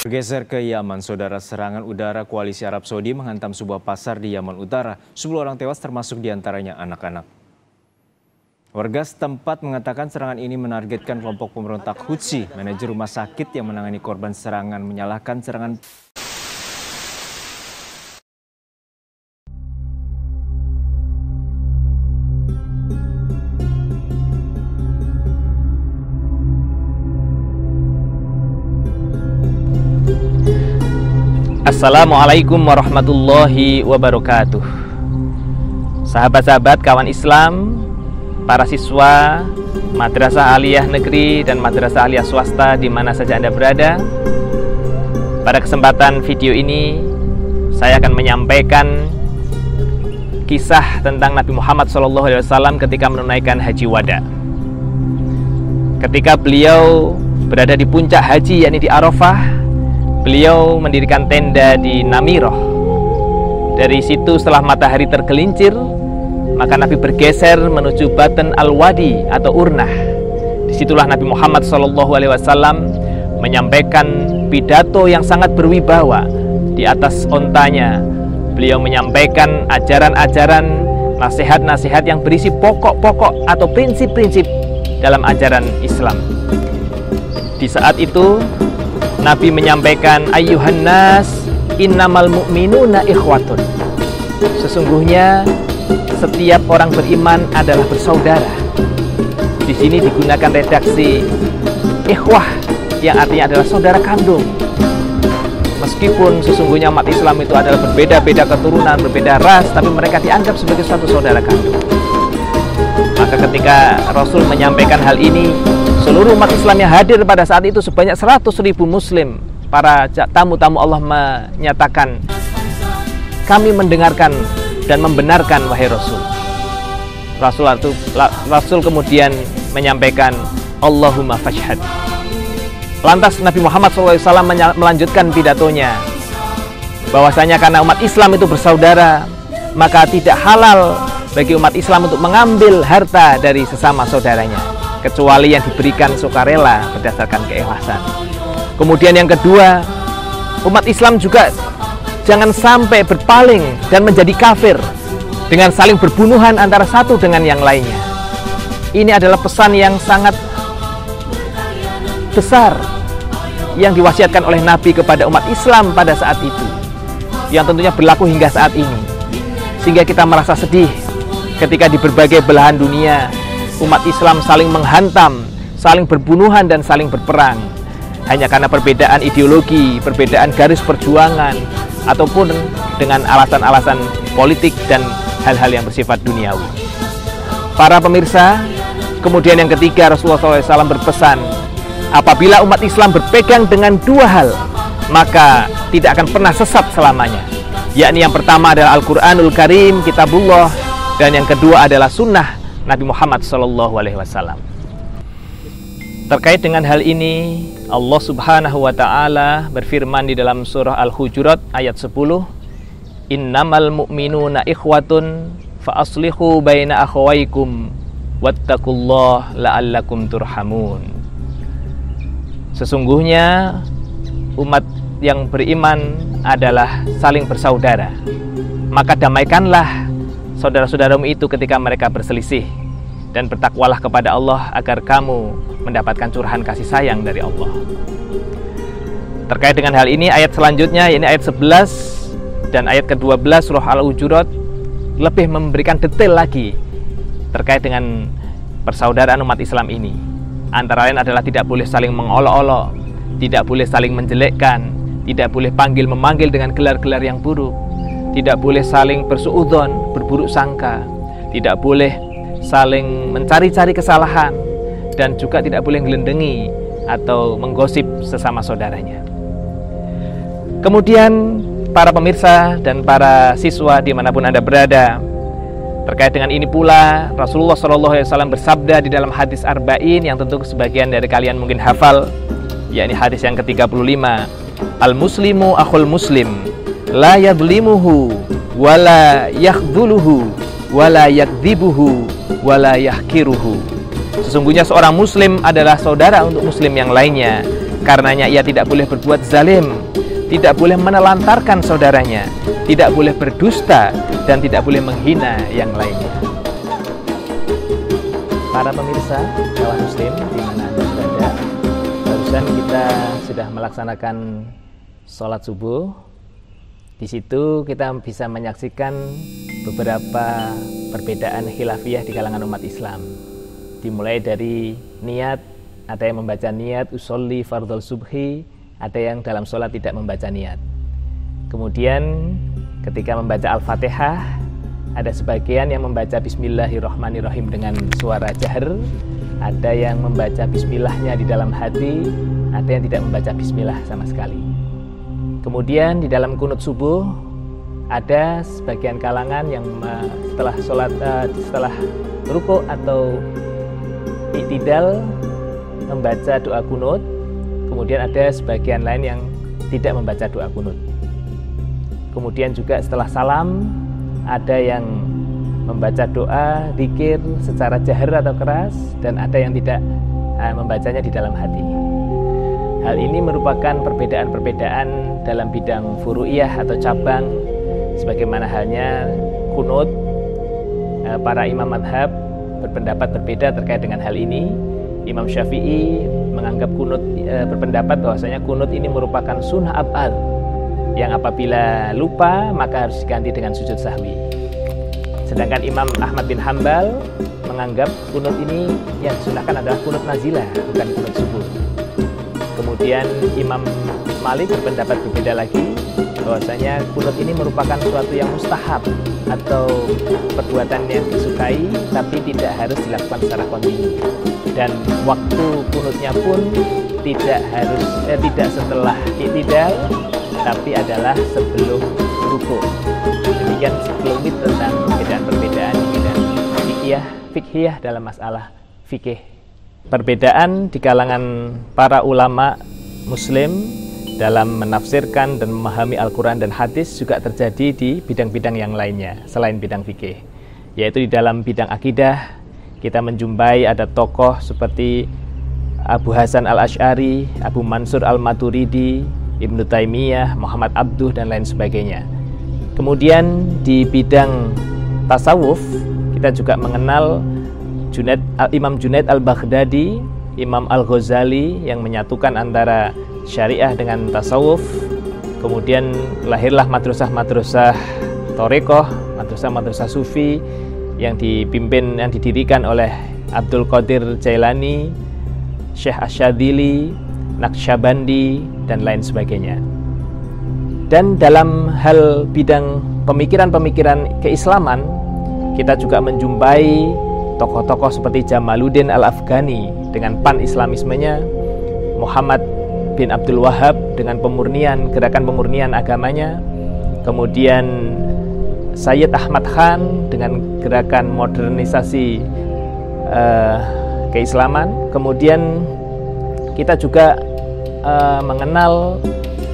Bergeser ke Yaman, saudara, serangan udara koalisi Arab Saudi menghantam sebuah pasar di Yaman Utara. 10 orang tewas termasuk diantaranya anak-anak. Warga setempat mengatakan serangan ini menargetkan kelompok pemberontak Hutsi. Manajer rumah sakit yang menangani korban serangan menyalahkan serangan. Assalamualaikum warahmatullahi wabarakatuh. Sahabat-sahabat, kawan Islam, para siswa Madrasah Aliyah Negeri dan Madrasah Aliyah Swasta di mana saja Anda berada. Pada kesempatan video ini saya akan menyampaikan kisah tentang Nabi Muhammad SAW ketika menunaikan haji wada. Ketika beliau berada di puncak haji, yakni di Arafah, beliau mendirikan tenda di Namiroh. Dari situ setelah matahari tergelincir, maka Nabi bergeser menuju Batn al-Wadi atau Urnah. Disitulah Nabi Muhammad SAW menyampaikan pidato yang sangat berwibawa. Di atas ontanya, beliau menyampaikan ajaran-ajaran, nasihat-nasihat yang berisi pokok-pokok atau prinsip-prinsip dalam ajaran Islam. Di saat itu Nabi menyampaikan, ayyuhan nas innamal mu'minuna ikhwatun. Sesungguhnya setiap orang beriman adalah bersaudara. Di sini digunakan redaksi ikhwah yang artinya adalah saudara kandung. Meskipun sesungguhnya umat Islam itu adalah berbeda-beda keturunan, berbeda ras, tapi mereka dianggap sebagai suatu saudara kandung. Maka ketika Rasul menyampaikan hal ini, seluruh umat Islam yang hadir pada saat itu sebanyak 100.000 muslim, para tamu-tamu Allah menyatakan, kami mendengarkan dan membenarkan wahai Rasul. Rasul kemudian menyampaikan, Allahumma fashhad. Lantas Nabi Muhammad SAW melanjutkan pidatonya, bahwasanya karena umat Islam itu bersaudara, maka tidak halal bagi umat Islam untuk mengambil harta dari sesama saudaranya, kecuali yang diberikan sukarela berdasarkan keikhlasan. Kemudian yang kedua, umat Islam juga jangan sampai berpaling dan menjadi kafir dengan saling berbunuhan antara satu dengan yang lainnya. Ini adalah pesan yang sangat besar yang diwasiatkan oleh Nabi kepada umat Islam pada saat itu, yang tentunya berlaku hingga saat ini. Sehingga kita merasa sedih ketika di berbagai belahan dunia umat Islam saling menghantam, saling berbunuhan dan saling berperang hanya karena perbedaan ideologi, perbedaan garis perjuangan, ataupun dengan alasan-alasan politik dan hal-hal yang bersifat duniawi. Para pemirsa, kemudian yang ketiga, Rasulullah SAW berpesan, apabila umat Islam berpegang dengan dua hal, maka tidak akan pernah sesat selamanya. Yakni yang pertama adalah Al-Quranul Karim, Kitabullah, dan yang kedua adalah sunnah Nabi Muhammad SAW. Terkait dengan hal ini, Allah Subhanahu wa Ta'ala berfirman di dalam surah Al-Hujurat ayat 10, innamal mu'minuna ikhwatun fa aslihu baina akhawaikum wattaqullaha la'allakum turhamun. Sesungguhnya umat yang beriman adalah saling bersaudara, maka damaikanlah saudara-saudaramu itu ketika mereka berselisih, dan bertakwalah kepada Allah agar kamu mendapatkan curahan kasih sayang dari Allah. Terkait dengan hal ini, ayat selanjutnya, ini ayat 11 dan ayat ke-12 surah Al-Hujurat lebih memberikan detail lagi terkait dengan persaudaraan umat Islam ini. Antara lain adalah tidak boleh saling mengolok-olok, tidak boleh saling menjelekkan, tidak boleh panggil-memanggil dengan gelar-gelar yang buruk, tidak boleh saling bersuudzon, berburuk sangka, tidak boleh saling mencari-cari kesalahan, dan juga tidak boleh ngelendengi atau menggosip sesama saudaranya. Kemudian para pemirsa dan para siswa dimanapun Anda berada, terkait dengan ini pula Rasulullah SAW bersabda di dalam hadis Arba'in yang tentu sebagian dari kalian mungkin hafal, yakni hadis yang ke-35, al-muslimu akhul muslim la yadlimuhu wala yakhdhuluhu wala yakdzibuhu wala yahkiruhu. Sesungguhnya seorang muslim adalah saudara untuk muslim yang lainnya, Karenanya ia tidak boleh berbuat zalim, tidak boleh menelantarkan saudaranya, tidak boleh berdusta, dan tidak boleh menghina yang lainnya. Para pemirsa, kawan muslim di mana Anda berada, barusan kita sudah melaksanakan sholat subuh. Di situ kita bisa menyaksikan beberapa perbedaan khilafiyah di kalangan umat Islam. Dimulai dari niat, ada yang membaca niat usolli fardhol subhi, ada yang dalam sholat tidak membaca niat. Kemudian ketika membaca Al-Fatihah, ada sebagian yang membaca Bismillahirrahmanirrahim dengan suara jahar, ada yang membaca Bismillahnya di dalam hati, ada yang tidak membaca Bismillah sama sekali. Kemudian di dalam kunut subuh ada sebagian kalangan yang setelah sholat, setelah rukuk atau i'tidal membaca doa kunut. Kemudian ada sebagian lain yang tidak membaca doa kunut. Kemudian juga setelah salam ada yang membaca doa dzikir secara jahar atau keras, dan ada yang tidak membacanya di dalam hati. Hal ini merupakan perbedaan-perbedaan dalam bidang furu'iyah atau cabang, sebagaimana halnya kunut. Para imam madhab berpendapat berbeda terkait dengan hal ini. Imam Syafi'i menganggap kunut, berpendapat bahwasanya kunut ini merupakan sunnah ab'ad, yang apabila lupa maka harus diganti dengan sujud sahwi. Sedangkan Imam Ahmad bin Hambal menganggap kunut ini yang disunahkan adalah kunut nazilah, bukan kunut subuh. Kemudian Imam Malik berpendapat berbeda lagi, bahwasanya kunut ini merupakan suatu yang mustahab atau perbuatan yang disukai, tapi tidak harus dilakukan secara kontinu. Dan waktu kunutnya pun tidak harus tidak setelah i'tidal, tapi adalah sebelum rukuk. Demikian sekelumit tentang perbedaan-perbedaan di bidang fiqhiyah dalam masalah fikih. Perbedaan di kalangan para ulama muslim dalam menafsirkan dan memahami Al-Quran dan hadis juga terjadi di bidang-bidang yang lainnya selain bidang fikih, yaitu di dalam bidang akidah. Kita menjumpai ada tokoh seperti Abu Hasan al-Asy'ari, Abu Mansur al-Maturidi, Ibnu Taimiyah, Muhammad Abduh, dan lain sebagainya. Kemudian di bidang tasawuf kita juga mengenal Imam Junaid al-Baghdadi, Imam al-Ghazali yang menyatukan antara syariah dengan tasawuf. Kemudian lahirlah madrasah-madrasah Thariqah, madrasah-madrasah Sufi yang didirikan oleh Abdul Qadir Jailani, Syekh Asyadzili, Naqsyabandi, dan lain sebagainya. Dan dalam hal bidang pemikiran-pemikiran keislaman, kita juga menjumpai tokoh-tokoh seperti Jamaluddin Al-Afghani dengan pan-islamismenya, Muhammad bin Abdul Wahab dengan gerakan pemurnian agamanya, kemudian Sayyid Ahmad Khan dengan gerakan modernisasi keislaman. Kemudian kita juga mengenal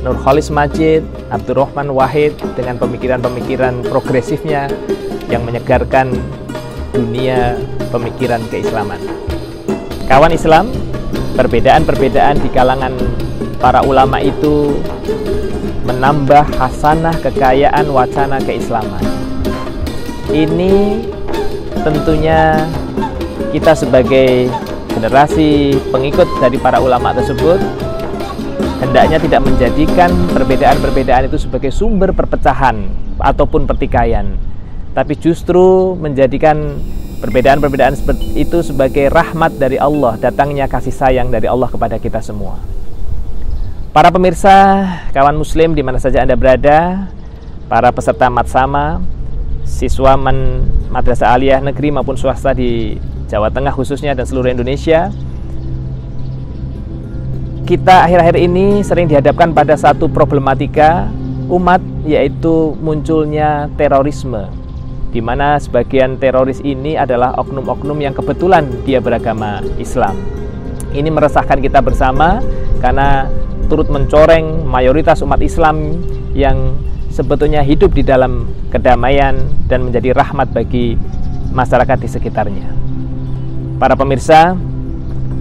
Nurholis Majid, Abdurrahman Wahid dengan pemikiran-pemikiran progresifnya yang menyegarkan dunia pemikiran keislaman. Kawan Islam, perbedaan-perbedaan di kalangan para ulama itu menambah hasanah kekayaan wacana keislaman. Ini tentunya kita sebagai generasi pengikut dari para ulama tersebut hendaknya tidak menjadikan perbedaan-perbedaan itu sebagai sumber perpecahan ataupun pertikaian, tapi justru menjadikan perbedaan-perbedaan seperti itu sebagai rahmat dari Allah, datangnya kasih sayang dari Allah kepada kita semua. Para pemirsa, kawan muslim di mana saja Anda berada, para peserta Matsama, siswa Madrasah Aliyah Negeri maupun swasta di Jawa Tengah khususnya dan seluruh Indonesia, kita akhir-akhir ini sering dihadapkan pada satu problematika umat, yaitu munculnya terorisme, di mana sebagian teroris ini adalah oknum-oknum yang kebetulan dia beragama Islam. Ini meresahkan kita bersama karena turut mencoreng mayoritas umat Islam yang sebetulnya hidup di dalam kedamaian dan menjadi rahmat bagi masyarakat di sekitarnya. Para pemirsa,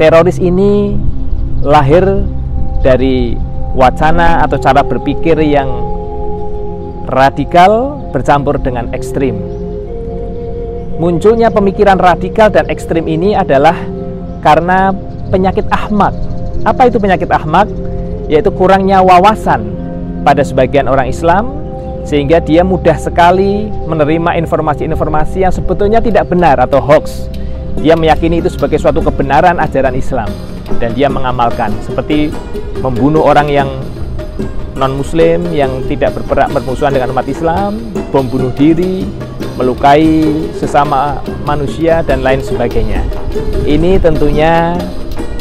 teroris ini lahir dari wacana atau cara berpikir yang radikal bercampur dengan ekstrim. Munculnya pemikiran radikal dan ekstrim ini adalah karena penyakit ahmak. Apa itu penyakit ahmak? Yaitu kurangnya wawasan pada sebagian orang Islam, sehingga dia mudah sekali menerima informasi-informasi yang sebetulnya tidak benar atau hoax. Dia meyakini itu sebagai suatu kebenaran ajaran Islam dan dia mengamalkan, seperti membunuh orang yang non-muslim yang tidak bermusuhan dengan umat Islam, bom bunuh diri, melukai sesama manusia, dan lain sebagainya. Ini tentunya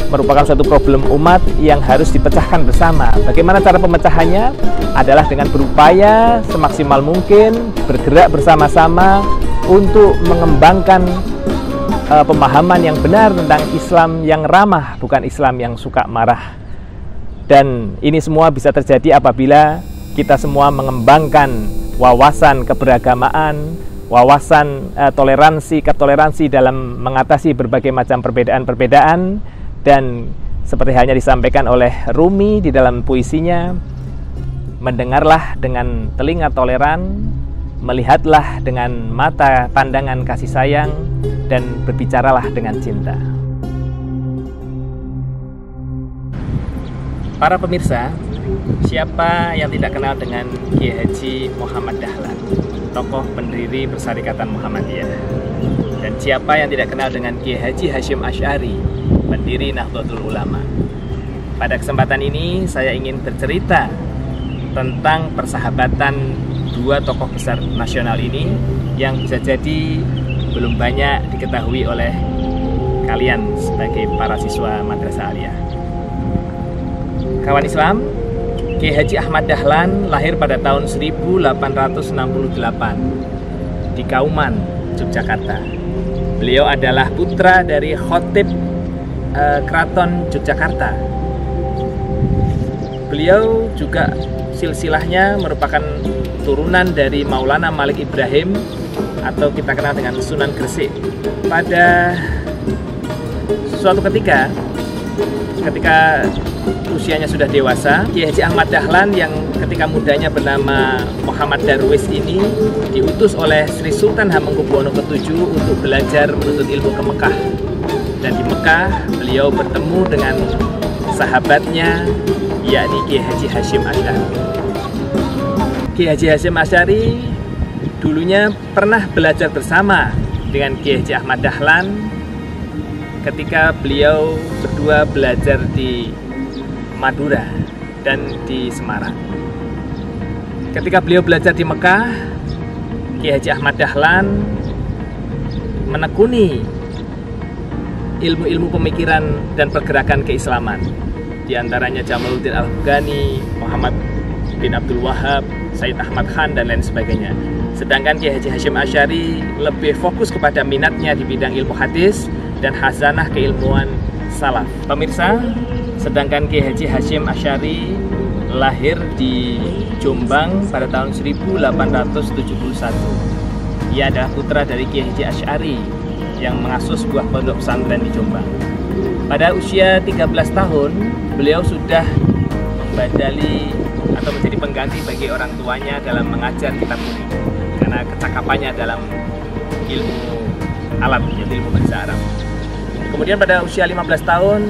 merupakan suatu problem umat yang harus dipecahkan bersama. Bagaimana cara pemecahannya? Adalah dengan berupaya semaksimal mungkin bergerak bersama-sama untuk mengembangkan pemahaman yang benar tentang Islam yang ramah, bukan Islam yang suka marah. Dan ini semua bisa terjadi apabila kita semua mengembangkan wawasan keberagamaan, wawasan toleransi dalam mengatasi berbagai macam perbedaan-perbedaan. Dan seperti halnya disampaikan oleh Rumi di dalam puisinya, mendengarlah dengan telinga toleran, melihatlah dengan mata pandangan kasih sayang, dan berbicaralah dengan cinta. Para pemirsa, siapa yang tidak kenal dengan Kiai Haji Muhammad Dahlan, tokoh pendiri Persyarikatan Muhammadiyah? Dan siapa yang tidak kenal dengan Kiai Haji Hasyim Asy'ari, pendiri Nahdlatul Ulama? Pada kesempatan ini saya ingin bercerita tentang persahabatan dua tokoh besar nasional ini yang bisa jadi belum banyak diketahui oleh kalian sebagai para siswa Madrasah Aliyah. Kawan Islam, Kiai Haji Ahmad Dahlan lahir pada tahun 1868 di Kauman, Yogyakarta. Beliau adalah putra dari Khatib Keraton Yogyakarta. Beliau juga silsilahnya merupakan turunan dari Maulana Malik Ibrahim atau kita kenal dengan Sunan Gresik. Pada suatu ketika usianya sudah dewasa, Kiai Haji Ahmad Dahlan yang ketika mudanya bernama Muhammad Darwis ini diutus oleh Sri Sultan Hamengkubuwono ke-7 untuk belajar menuntut ilmu ke Mekah. Dan di Mekah beliau bertemu dengan sahabatnya, yakni Kiai Haji Hasyim Asy'ari. Kiai Haji Hasyim Asy'ari dulunya pernah belajar bersama dengan Kiai Haji Ahmad Dahlan ketika beliau berdua belajar di Madura dan di Semarang. Ketika beliau belajar di Mekah, Kiai Haji Ahmad Dahlan menekuni ilmu-ilmu pemikiran dan pergerakan keislaman, di antaranya Jamaluddin Al-Afghani, Muhammad bin Abdul Wahab, Said Ahmad Khan, dan lain sebagainya. Sedangkan Kiai Haji Hasyim Asy'ari lebih fokus kepada minatnya di bidang ilmu hadis dan khazanah keilmuan salaf. Pemirsa, sedangkan Kiai Haji Hasyim Asy'ari lahir di Jombang pada tahun 1871. Ia adalah putra dari Kiai Haji Asy'ari yang mengasuh sebuah pondok pesantren di Jombang. Pada usia 13 tahun, beliau sudah membadali atau menjadi pengganti bagi orang tuanya dalam mengajar kitab suci karena kecakapannya dalam ilmu alat, yaitu ilmu bahasa Arab. Kemudian pada usia 15 tahun,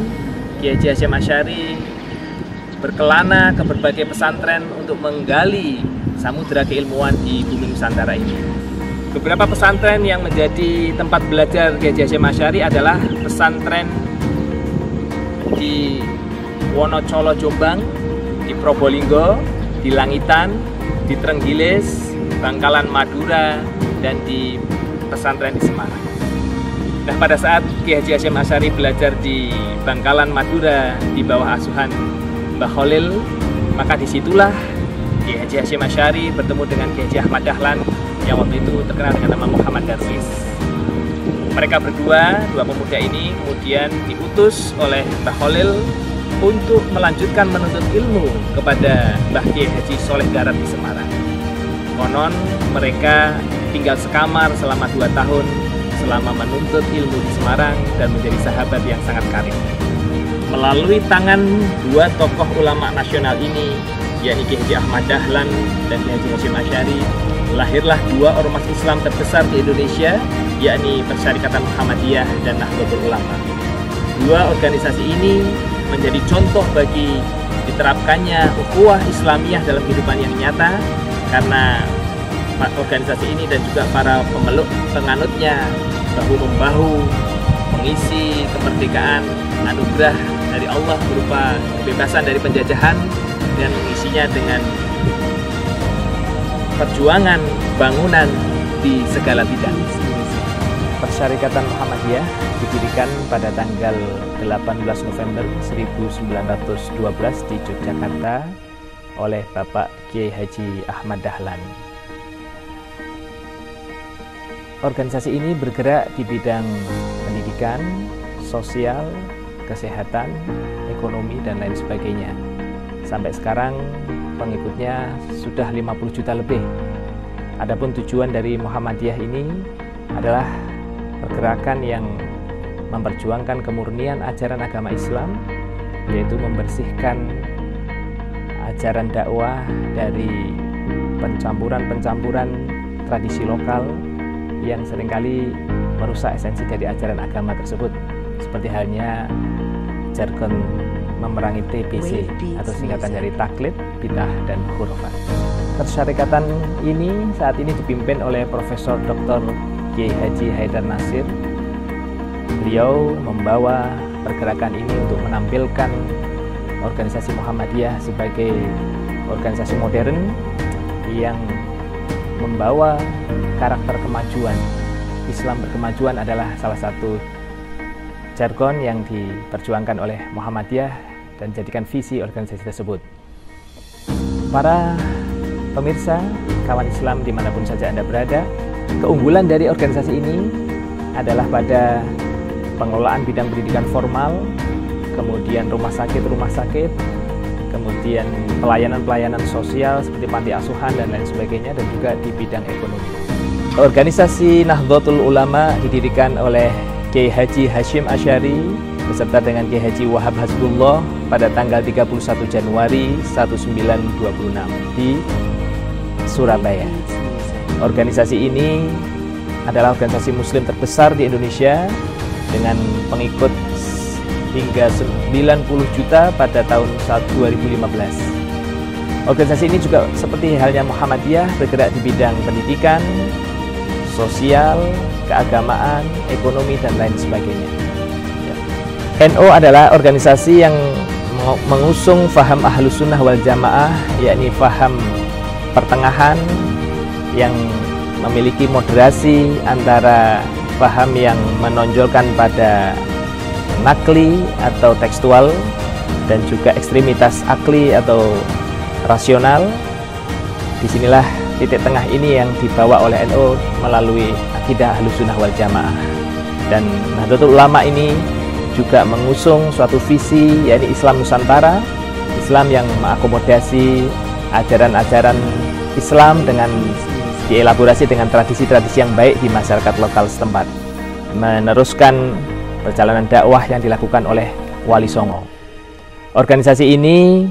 Kiai Haji Hasyim Asy'ari berkelana ke berbagai pesantren untuk menggali samudera keilmuan di bumi Nusantara ini. Beberapa pesantren yang menjadi tempat belajar Kiai Haji Hasyim Asy'ari adalah pesantren di Wonocolo Jombang, di Probolinggo, di Langitan, di Trenggilis, Bangkalan Madura, dan di pesantren di Semarang. Nah, pada saat Kiai Haji Hasyim Asy'ari belajar di Bangkalan Madura di bawah asuhan Mbah Khalil, maka disitulah Kiai Haji Hasyim Asy'ari bertemu dengan Kiai Haji Ahmad Dahlan yang waktu itu terkenal dengan nama Muhammad Darwis. Mereka berdua, dua pemuda ini kemudian diutus oleh Mbah Khalil untuk melanjutkan menuntut ilmu kepada Mbah Kiai Haji Soleh Darat di Semarang. Konon mereka tinggal sekamar selama 2 tahun selama menuntut ilmu di Semarang dan menjadi sahabat yang sangat karib. Melalui tangan dua tokoh ulama nasional ini, yakni Kiai Haji Ahmad Dahlan dan Kiai Haji Hasyim Asy'ari, lahirlah dua ormas Islam terbesar di Indonesia, yakni Persyarikatan Muhammadiyah dan Nahdlatul Ulama. Dua organisasi ini menjadi contoh bagi diterapkannya ukhuwah Islamiyah dalam kehidupan yang nyata, karena organisasi ini dan juga para pemeluk penganutnya bahu-membahu mengisi kemerdekaan anugerah dari Allah berupa kebebasan dari penjajahan dan mengisinya dengan perjuangan bangunan di segala bidang. Persyarikatan Muhammadiyah didirikan pada tanggal 18 November 1912 di Yogyakarta oleh Bapak Kiai Haji Ahmad Dahlan. Organisasi ini bergerak di bidang pendidikan, sosial, kesehatan, ekonomi, dan lain sebagainya. Sampai sekarang pengikutnya sudah 50 juta lebih. Adapun tujuan dari Muhammadiyah ini adalah pergerakan yang memperjuangkan kemurnian ajaran agama Islam, yaitu membersihkan ajaran dakwah dari pencampuran-pencampuran tradisi lokal yang seringkali merusak esensi dari ajaran agama tersebut, seperti halnya jargon memerangi TBC atau singkatan dari taklid, bidah, dan khurafat. Persyarikatan ini saat ini dipimpin oleh Profesor Dr. Kiai Haji Haidar Nasir. Beliau membawa pergerakan ini untuk menampilkan organisasi Muhammadiyah sebagai organisasi modern yang membawa karakter kemajuan. Islam berkemajuan adalah salah satu jargon yang diperjuangkan oleh Muhammadiyah dan jadikan visi organisasi tersebut. Para pemirsa, kawan Islam dimanapun saja Anda berada, keunggulan dari organisasi ini adalah pada pengelolaan bidang pendidikan formal, kemudian rumah sakit, kemudian pelayanan-pelayanan sosial seperti panti asuhan dan lain sebagainya, dan juga di bidang ekonomi. Organisasi Nahdlatul Ulama didirikan oleh Kiai Haji Hasyim Asy'ari beserta dengan Kiai Haji Wahab Hasbullah pada tanggal 31 Januari 1926 di Surabaya. Organisasi ini adalah organisasi muslim terbesar di Indonesia dengan pengikut hingga 90 juta pada tahun 2015. Organisasi ini juga seperti halnya Muhammadiyah bergerak di bidang pendidikan, sosial, keagamaan, ekonomi, dan lain sebagainya. NU adalah organisasi yang mengusung faham Ahlus Sunnah wal Jamaah, yakni faham pertengahan yang memiliki moderasi antara faham yang menonjolkan pada nakli atau tekstual dan juga ekstremitas akli atau rasional. Disinilah titik tengah ini yang dibawa oleh NU melalui akidah Ahlus Sunnah wal Jamaah. Dan Nahdlatul Ulama ini juga mengusung suatu visi, yakni Islam Nusantara, Islam yang mengakomodasi ajaran-ajaran Islam dengan dielaborasi dengan tradisi-tradisi yang baik di masyarakat lokal setempat, meneruskan perjalanan dakwah yang dilakukan oleh Wali Songo. Organisasi ini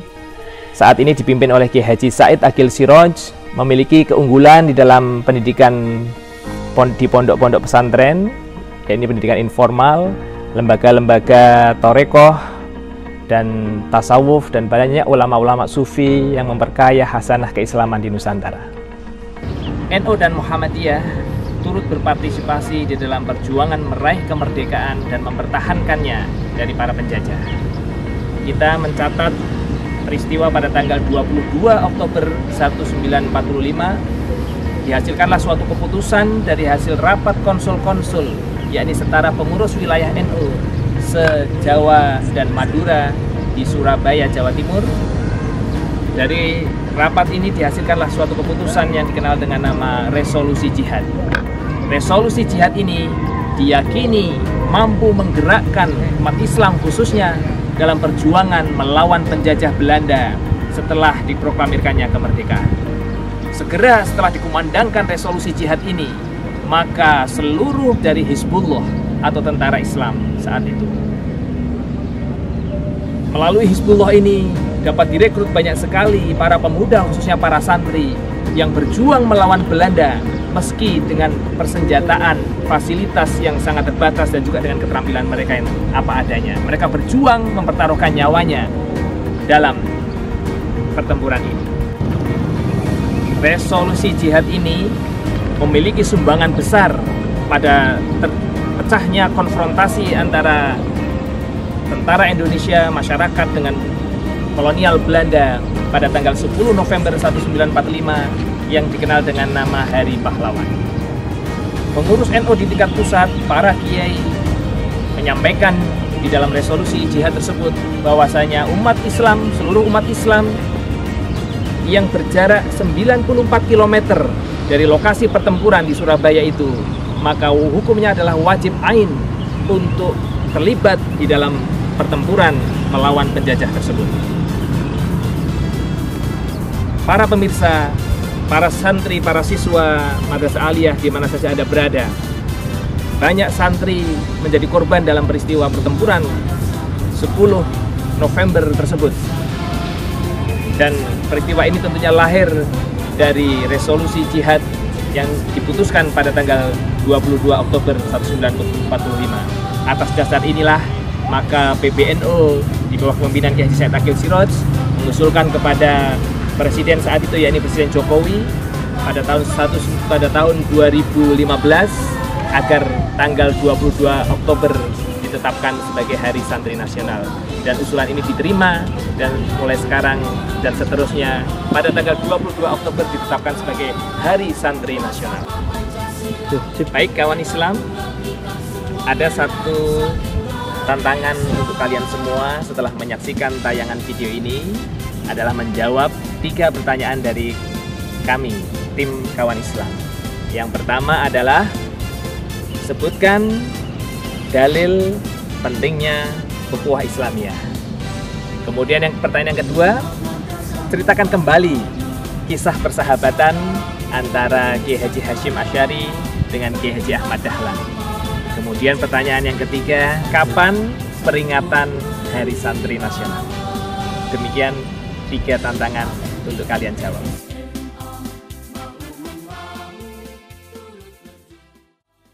saat ini dipimpin oleh Kiai Haji Said Aqil Siraj, memiliki keunggulan di dalam pendidikan di pondok-pondok pesantren, yakni pendidikan informal, lembaga-lembaga torekoh dan tasawuf, dan banyak ulama-ulama sufi yang memperkaya hasanah keislaman di Nusantara. NU dan Muhammadiyah turut berpartisipasi di dalam perjuangan meraih kemerdekaan dan mempertahankannya dari para penjajah. Kita mencatat peristiwa pada tanggal 22 Oktober 1945, dihasilkanlah suatu keputusan dari hasil rapat konsul-konsul, yakni setara pengurus wilayah NU se-Jawa dan Madura di Surabaya, Jawa Timur. Dari rapat ini dihasilkanlah suatu keputusan yang dikenal dengan nama Resolusi Jihad. Resolusi Jihad ini diyakini mampu menggerakkan umat Islam khususnya dalam perjuangan melawan penjajah Belanda setelah diproklamirkannya kemerdekaan. Segera setelah dikumandangkan resolusi jihad ini, maka seluruh dari Hizbullah atau tentara Islam saat itu Melalui Hizbullah ini dapat direkrut banyak sekali para pemuda, khususnya para santri yang berjuang melawan Belanda meski dengan persenjataan, fasilitas yang sangat terbatas dan juga dengan keterampilan mereka yang apa adanya. Mereka berjuang mempertaruhkan nyawanya dalam pertempuran ini. Resolusi jihad ini memiliki sumbangan besar pada terpecahnya konfrontasi antara tentara Indonesia, masyarakat dengan kolonial Belanda pada tanggal 10 November 1945 yang dikenal dengan nama Hari Pahlawan. Pengurus NU di tingkat pusat, para kiai menyampaikan di dalam resolusi jihad tersebut bahwasanya umat Islam, seluruh umat Islam yang berjarak 94 km dari lokasi pertempuran di Surabaya itu, maka hukumnya adalah wajib ain untuk terlibat di dalam pertempuran melawan penjajah tersebut. Para pemirsa, para santri, para siswa Madrasah Aliyah di mana saja Anda berada, banyak santri menjadi korban dalam peristiwa pertempuran 10 November tersebut. Dan peristiwa ini tentunya lahir dari resolusi jihad yang diputuskan pada tanggal 22 Oktober 1945. Atas dasar inilah maka PBNU di bawah kepemimpinan Kiai Haji Said Akil Siraj mengusulkan kepada Presiden saat itu, yakni Presiden Jokowi, pada tahun 2015 agar tanggal 22 Oktober ditetapkan sebagai Hari Santri Nasional. Dan usulan ini diterima dan mulai sekarang dan seterusnya pada tanggal 22 Oktober ditetapkan sebagai Hari Santri Nasional. Baik kawan Islam, ada satu tantangan untuk kalian semua setelah menyaksikan tayangan video ini adalah menjawab 3 pertanyaan dari kami, tim kawan Islam. Yang pertama adalah sebutkan dalil pentingnya ukhuwah Islamiyah. Kemudian pertanyaan yang kedua, ceritakan kembali kisah persahabatan antara Kiai Haji Hashim Asy'ari dengan Kiai Haji Ahmad Dahlan. Kemudian pertanyaan yang ketiga, kapan peringatan Hari Santri Nasional? Demikian 3 tantangan untuk kalian jawab.